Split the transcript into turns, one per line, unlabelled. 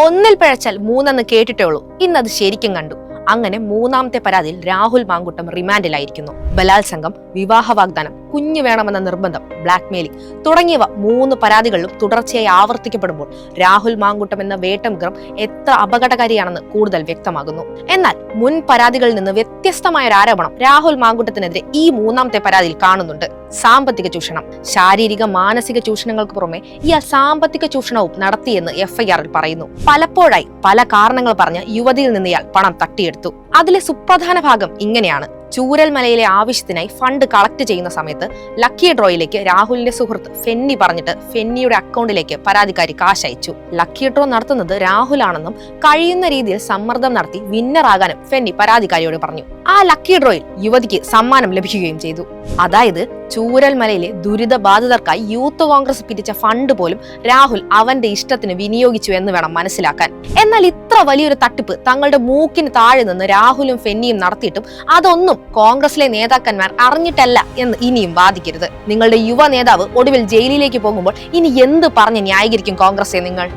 ഒന്നിൽ പിഴച്ചാൽ മൂന്നെന്ന് കേട്ടിട്ടേ ഉള്ളൂ. ഇന്നത് ശരിക്കും കണ്ടു. അങ്ങനെ മൂന്നാമത്തെ പരാതിയിൽ രാഹുൽ മാങ്കുട്ടം റിമാൻഡിലായിരിക്കുന്നു. ബലാത്സംഗം, വിവാഹ വാഗ്ദാനം, കുഞ്ഞു വേണമെന്ന നിർബന്ധം, ബ്ലാക്ക്മെയിലിംഗ് തുടങ്ങിയവ 3 പരാതികളിലും തുടർച്ചയായി ആവർത്തിക്കപ്പെടുമ്പോൾ രാഹുൽ മാങ്കുട്ടം എന്ന വേട്ടമൃഗം എത്ര അപകടകാരിയാണെന്ന് കൂടുതൽ വ്യക്തമാകുന്നു. എന്നാൽ മുൻ പരാതികളിൽ നിന്ന് വ്യത്യസ്തമായ ഒരു ആരോപണം രാഹുൽ മാങ്കുട്ടത്തിനെതിരെ ഈ മൂന്നാമത്തെ പരാതിയിൽ കാണുന്നുണ്ട്. സാമ്പത്തിക ചൂഷണം. ശാരീരിക മാനസിക ചൂഷണങ്ങൾക്ക് പുറമെ ഇയാൾ സാമ്പത്തിക ചൂഷണവും നടത്തിയെന്ന് എഫ്ഐആറിൽ പറയുന്നു. പലപ്പോഴായി പല കാരണങ്ങൾ പറഞ്ഞ് യുവതിയിൽ നിന്ന് ഇയാൾ പണം തട്ടിയെടുത്തു. അതിലെ സുപ്രധാന ഭാഗം ഇങ്ങനെയാണ്. ചൂരൽമലയിലെ ആവശ്യത്തിനായി ഫണ്ട് കളക്ട് ചെയ്യുന്ന സമയത്ത് ലക്കി ഡ്രോയിലേക്ക് രാഹുലിന്റെ സുഹൃത്ത് ഫെന്നി പറഞ്ഞിട്ട് ഫെന്നിയുടെ അക്കൗണ്ടിലേക്ക് പരാതിക്കാരി കാശ് അയച്ചു. ലക്കി ഡ്രോ നടത്തുന്നത് രാഹുലാണെന്നും കഴിയുന്ന രീതിയിൽ സമ്മർദ്ദം നടത്തി വിന്നറാകാനും ഫെന്നി പരാതിക്കാരിയോട് പറഞ്ഞു. ആ ലക്കി ഡ്രോയിൽ യുവതിക്ക് സമ്മാനം ലഭിക്കുകയും ചെയ്തു. അതായത് ചൂരൽമലയിലെ ദുരിതബാധിതർക്കായി യൂത്ത് കോൺഗ്രസ് പിരിച്ച ഫണ്ട് പോലും രാഹുൽ അവന്റെ ഇഷ്ടത്തിന് വിനിയോഗിച്ചു എന്ന് വേണം മനസ്സിലാക്കാൻ. എന്നാൽ ഇത്ര വലിയൊരു തട്ടിപ്പ് തങ്ങളുടെ മൂക്കിന് താഴെ നിന്ന് രാഹുലും ഫെന്നിയും നടത്തിയിട്ടും അതൊന്നും കോൺഗ്രസിലെ നേതാക്കന്മാർ അറിഞ്ഞിട്ടല്ല എന്ന് ഇനിയും വാദിക്കരുത്. നിങ്ങളുടെ യുവ നേതാവ് ഒടുവിൽ ജയിലിലേക്ക് പോകുമ്പോൾ ഇനി എന്ത് പറഞ്ഞ് ന്യായീകരിക്കും കോൺഗ്രസെ നിങ്ങൾ?